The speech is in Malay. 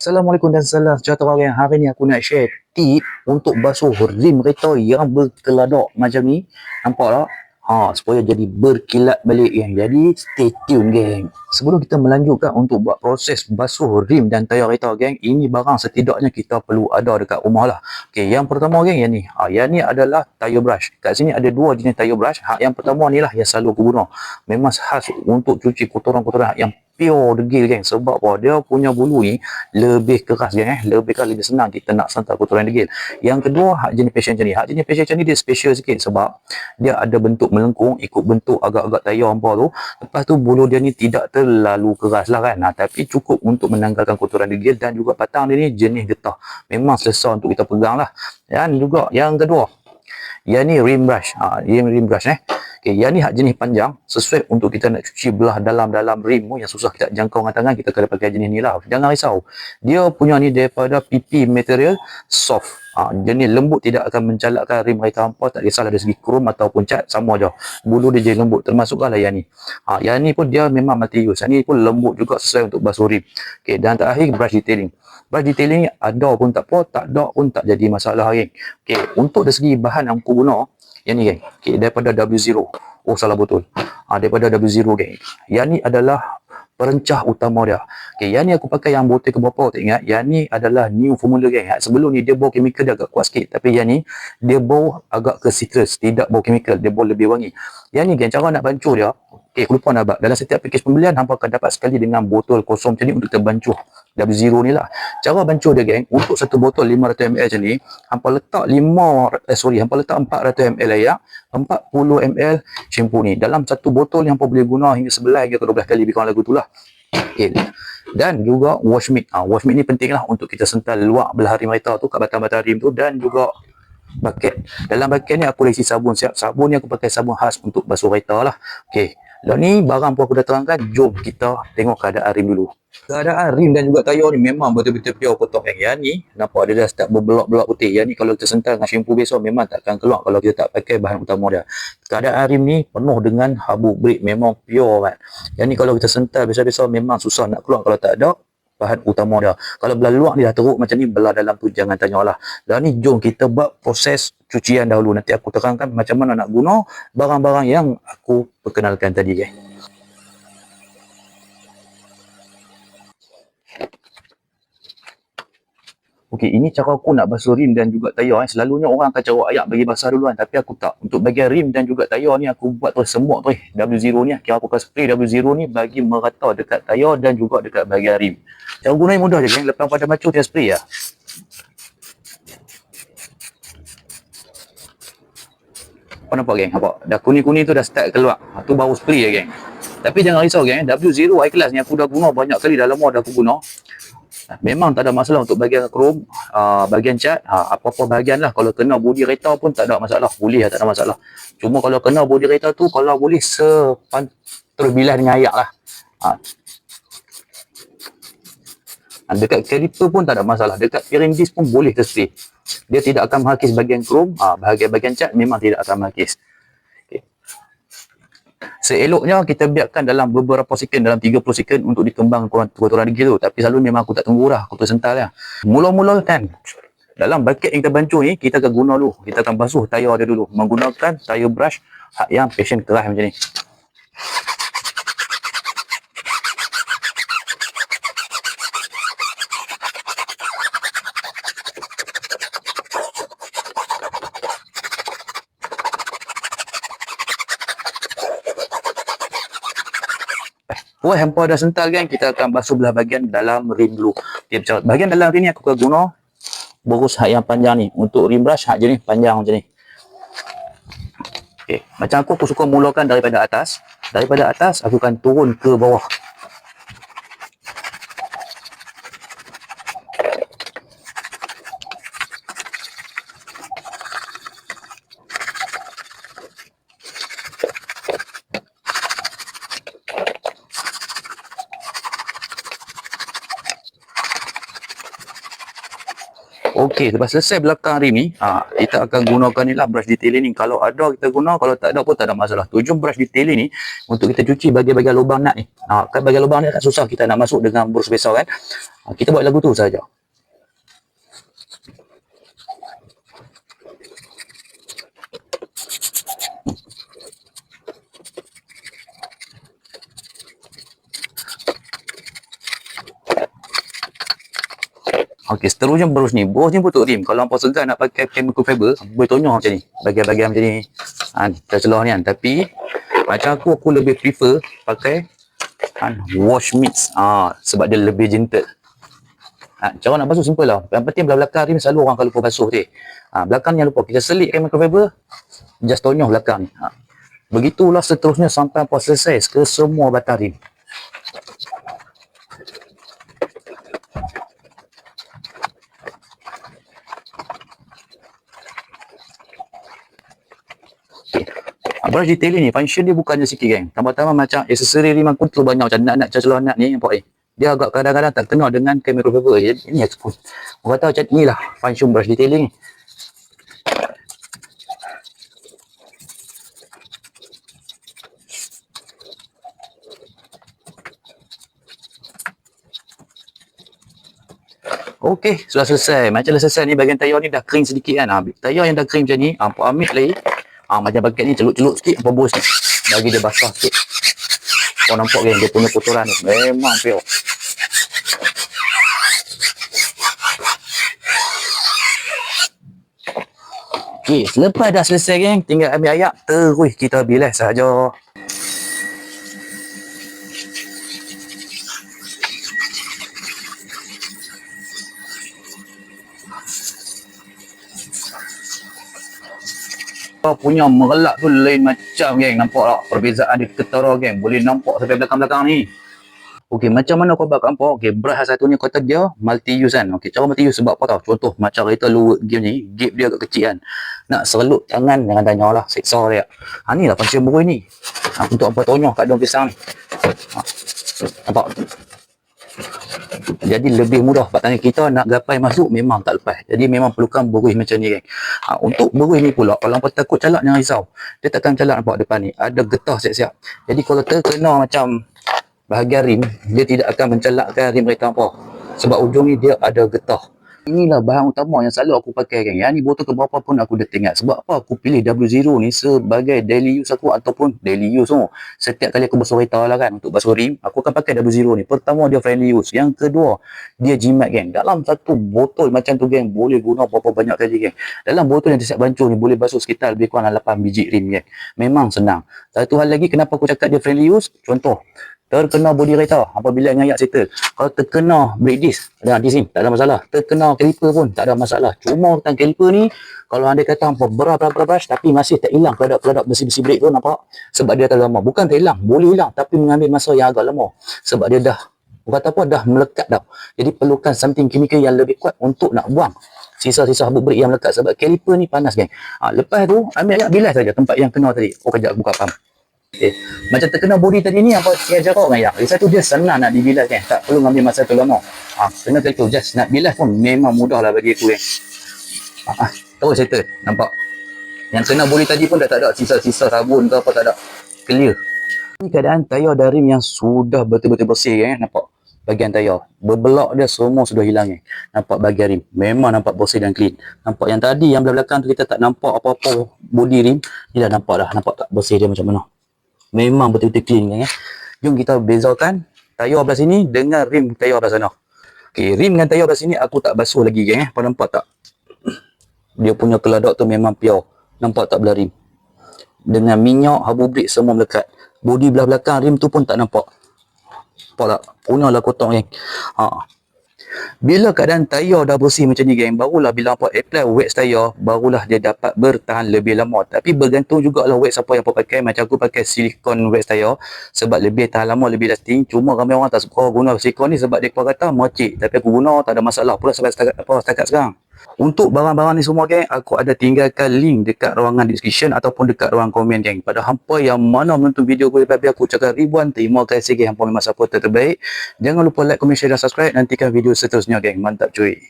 Assalamualaikum dan salam sejahtera yang hari ni aku nak share tip untuk basuh rim kereta yang berkeladak macam ni. Nampak tak? Supaya jadi berkilat balik geng. Jadi stay tune geng. Sebelum kita melanjutkan untuk buat proses basuh rim dan tayar kereta geng, ini barang setidaknya kita perlu ada dekat rumah lah. Okey, yang pertama geng yang ni. Yang ni adalah tire brush. Kat sini ada dua jenis tire brush. Yang pertama ni lah yang selalu aku guna. Memang khas untuk cuci kotoran-kotoran yang pure degil geng. Sebab apa? Dia punya bulu ni lebih keras geng lebih keras, lebih senang kita nak santai kotoran degil. Yang kedua, hak jenis passion macam ni. Hak jenis passion macam ni dia special sikit sebab dia ada bentuk melengkung ikut bentuk agak-agak tayar hampa tu. Lepas tu bulu dia ni tidak terlalu keras lah kan. Tapi cukup untuk menanggalkan kotoran degil dan juga patang dia ni jenis getah. Memang selesa untuk kita pegang lah. Dan juga yang kedua, yang ni rim brush. Rim brush Okay, yang ni hak jenis panjang sesuai untuk kita nak cuci belah dalam-dalam rim yang susah kita jangkau dengan tangan, kita kena pakai jenis ni lah. Jangan risau. Dia punya ni daripada PP material soft. Jenis lembut, tidak akan mencalakkan rim kereta hampa, tak kisahlah dari segi krom ataupun cat, sama je. Bulu dia jadi lembut, termasuklah yang ni. Yang ni pun dia memang multi use. Yang ni pun lembut juga sesuai untuk basuh rim. Okay, dan terakhir brush detailing. Brush detailing ada pun tak apa, tak ada pun tak jadi masalah geng. Okay, untuk dari segi bahan yang aku guna, yang ni geng, okay, daripada W0. Oh salah betul. Daripada W0 geng. Yang ni adalah perencah utama dia. Okay, yang ni aku pakai yang botol ke berapa tak ingat. Yang ni adalah new formula geng. Sebelum ni dia bau chemical dia agak kuat sikit. Tapi yang ni dia bau agak ke citrus. Tidak bau chemical. Dia bau lebih wangi. Yang ni geng, cara nak bancuh dia. Okay, aku lupa nak buat. Dalam setiap package pembelian, hampa akan dapat sekali dengan botol kosong macam ni untuk kita bancuh. W0 ni lah. Cara bancuh dia geng, untuk satu botol 500ml macam ni, hampa letak 400ml air, 40ml shampoo ni. Dalam satu botol yang hampa boleh guna hingga 11 hingga 12 kali lebih kurang lagu tu lah. Okay. Dan juga wash mitt. Wash mitt ni penting lah untuk kita sental luar belah rim kereta tu, kat batang-batang rim tu, dan juga bucket. Dalam bucket ni aku isi sabun siap. Sabun ni aku pakai sabun khas untuk basuh kereta lah. Okay. Dan ni barang pun aku dah terangkan. Jom kita tengok keadaan rim dulu. Keadaan rim dan juga tayar ni memang betul-betul pure kotor. Yang ni nampak dia dah start berbelok-belok putih. Yang ni kalau kita sental dengan shampoo biasa memang takkan keluar kalau kita tak pakai bahan utama dia. Keadaan rim ni penuh dengan habuk break, memang pure kan. Yang ni kalau kita sental biasa-biasa memang susah nak keluar kalau tak ada bahan utama dia. Kalau belah luar ni dah teruk macam ni, belah dalam tu jangan tanyalah. Dan ni jom kita buat proses cucian dahulu. Nanti aku terangkan macam mana nak guna barang-barang yang aku perkenalkan tadi guys. Okey, ini cara aku nak basuh rim dan juga tayar. Selalunya orang akan cara ayak bagi basah duluan, tapi aku tak. Untuk bahagian rim dan juga tayar ni aku buat terus semua tu W0 ni. Kira aku akan spray W0 ni bagi merata dekat tayar dan juga dekat bahagian rim. Cara guna ni mudah je geng. Lepas pada macu dia spray lah. Apa nampak geng? Nampak? Dah kuning-kuning tu dah start keluar. Tu baru spray ya geng. Tapi jangan risau geng. W0 high class ni aku dah guna banyak kali, dah lama dah aku guna. Memang tak ada masalah untuk bahagian krom, bahagian cat, apa-apa bahagian lah. Kalau kena bodi kereta pun tak ada masalah, boleh tak ada masalah. Cuma kalau kena bodi kereta tu, kalau boleh terus bilas dengan air lah. Dekat kaliper pun tak ada masalah, dekat steering disc pun boleh terspray. Dia tidak akan menghakis bahagian krom, bahagian cat memang tidak akan menghakis. Seeloknya kita biarkan dalam beberapa second, dalam 30 second untuk dikembang kotoran degil tu. Tapi selalu memang aku tak tunggu lah, aku terus sental lah. Mula-mula kan, dalam bucket yang kita bancuh ni, kita akan guna dulu. Kita akan basuh tayar dia dulu menggunakan tire brush yang passion keras macam ni. Oh, hampa dah sental kan, kita akan basuh belah bahagian dalam rim dulu. Bahagian dalam rim ni aku akan guna berus hak yang panjang ni. Untuk rim brush hak jenis panjang macam ni. Okay. Macam aku suka mulakan daripada atas. Daripada atas aku akan turun ke bawah. Okey, lepas selesai belakang rim ni, kita akan gunakan ni lah brush detailing ni. Kalau ada kita guna, kalau tak ada pun tak ada masalah. Tujuan brush detailing ni untuk kita cuci bahagian-bahagian lubang nut ni. Kan bahagian lubang ni kan susah kita nak masuk dengan brush besar kan. Kita buat lagu tu saja. Okey, seterusnya brush ni. Brush ni untuk rim. Kalau hampa segan nak pakai chemical fiber, boleh tonyong macam ni. Bahagian-bahagian macam ni. Celah ni kan. Tapi, macam aku lebih prefer pakai wash mix. Sebab dia lebih gentle. Cara nak basuh simple lah. Yang penting belakang rim selalu orang akan lupa basuh dia. Belakang ni jangan lupa. Kita selit chemical fiber, just tonyong belakang ni. Begitulah seterusnya sampai hampa selesai ke semua batang rim. Brush detailing ni, function dia bukannya sikit kan. Tambah-tambah macam aksesori rim aku terlalu banyak macam nak celah nak ni, nampak ni. Dia agak kadang-kadang tak kena dengan chemical fiber. Jadi ni aku pun. Orang kata macam ni lah function brush detailing ni. Okey, sudah selesai. Macam dah selesai ni, bahagian tayar ni dah kering sedikit kan. Tayar yang dah kering macam ni, hampa ambil lagi. Macam bahagian ni celup-celup sikit, hampa bos sikit. Bagi dia basah sikit. Kau nampak kan dia punya kotoran ni. Memang pure. Okey, selepas dah selesai geng, tinggal ambil ayak, terus kita bilas saja. Punya merelak tu lain macam geng, nampak tak perbezaan dia ketara geng, boleh nampak sampai belakang-belakang ni. Okey, macam mana kau buat nampak? Okey, brush satu ni kata dia multi use kan. Okey, cara multi use sebab apa tau? Contoh macam kita lower game ni, gap dia agak kecil kan. Nak serelut tangan jangan tanya lah, seksa dia. Ni lah function buruh ni. Untuk apa tonyong kat daun pisang ni. Nampak? Jadi lebih mudah patutnya kita nak gapai masuk memang tak lepas. Jadi memang perlukan buruh macam ni geng. Untuk buruh ni pula kalau hampa takut calak jangan risau. Dia takkan calak nampak depan ni. Ada getah siap-siap. Jadi kalau terkena macam bahagian rim, dia tidak akan mencalakkan rim kereta hampa. Sebab ujung ni dia ada getah. Inilah bahan utama yang selalu aku pakai geng. Yang ni botol keberapa pun aku dah ingat. Sebab apa aku pilih W0 ni sebagai daily use aku ataupun daily use tu. Setiap kali aku basuh kereta lah kan untuk basuh rim, aku akan pakai W0 ni. Pertama dia friendly use. Yang kedua dia jimat geng. Dalam satu botol macam tu geng boleh guna berapa banyak kali geng. Dalam botol yang tersiap bancuh ni boleh basuh sekitar lebih kurang 8 biji rim geng. Memang senang. Satu hal lagi kenapa aku cakap dia friendly use. Contoh terkena body kereta apabila ngayak settle, kalau terkena brake disc ada di sini tak ada masalah, terkena caliper pun tak ada masalah. Cuma tentang caliper ni kalau anda kata hampa brush tapi masih tak hilang kelab-kelab besi-besi brake tu, nampak sebab dia terlalu lama. Bukan tak hilang, boleh hilang tapi mengambil masa yang agak lama sebab dia dah kata apa dah melekat dah. Jadi perlukan something chemical yang lebih kuat untuk nak buang sisa-sisa habuk brake yang melekat sebab caliper ni panas geng. Lepas tu ambil ayak bilas saja tempat yang kena tadi. Kejap buka pump. Macam terkena body tadi ni apa jarak ayak. Satu dia senang nak dibilas kan. Tak perlu ambil masa tu lama. Kena tu just nak bilas pun memang mudah lah bagi aku kan. Terus settle. Nampak. Yang kena body tadi pun dah tak ada sisa-sisa sabun ke apa, tak ada. Clear. Ini keadaan tayar dan rim yang sudah betul-betul bersih kan. Nampak bahagian tayar. Berbelak dia semua sudah hilang kan. Nampak bahagian rim. Memang nampak bersih dan clean. Nampak yang tadi yang belakang tu kita tak nampak apa-apa body rim. Ni dah nampak dah. Nampak tak bersih dia macam mana. Memang betul-betul clean kan ya. Jom kita bezakan tayar belah sini dengan rim tayar belah sana. Okey, rim dengan tayar belah sini aku tak basuh lagi kan ya. Kau nampak tak? Dia punya keladak tu memang pure. Nampak tak belah rim? Dengan minyak, habuk brake semua melekat. Bodi belah belakang rim tu pun tak nampak. Nampak tak? Punyalah kotor geng. Bila keadaan tayar dah bersih macam ni geng, barulah bila hampa apply wax tayar, barulah dia dapat bertahan lebih lama. Tapi bergantung jugalah wax apa yang hampa pakai. Macam aku pakai silikon wax tayar sebab lebih tahan lama, lebih lasting. Cuma ramai orang tak suka guna silikon ni sebab dia kata mercik. Tapi aku guna tak ada masalah pula sampai setakat sekarang. Untuk barang-barang ni semua geng, aku ada tinggalkan link dekat ruangan description ataupun dekat ruang komen geng. Pada hampa yang mana menonton video aku lepas aku cakap ribuan terima kasih geng. Hampa memang supporter terbaik. Jangan lupa like, komen, share dan subscribe. Nantikan video seterusnya geng. Mantap cuy.